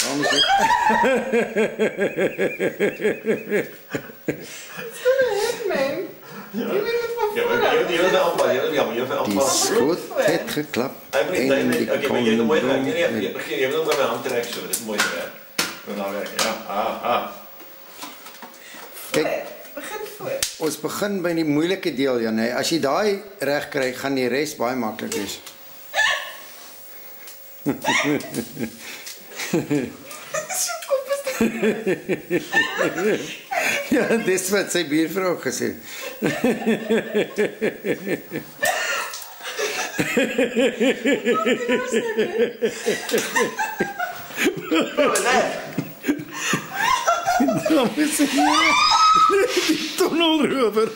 Dames en die skot het geklap en die kondom Kijk, ons begin by die moeilike deel, Janne. As jy daai reg kry, gaan die res baie maklik wees. Ja, dis wat sy buurvrou gesê. Dames en heren, die tunnelrover.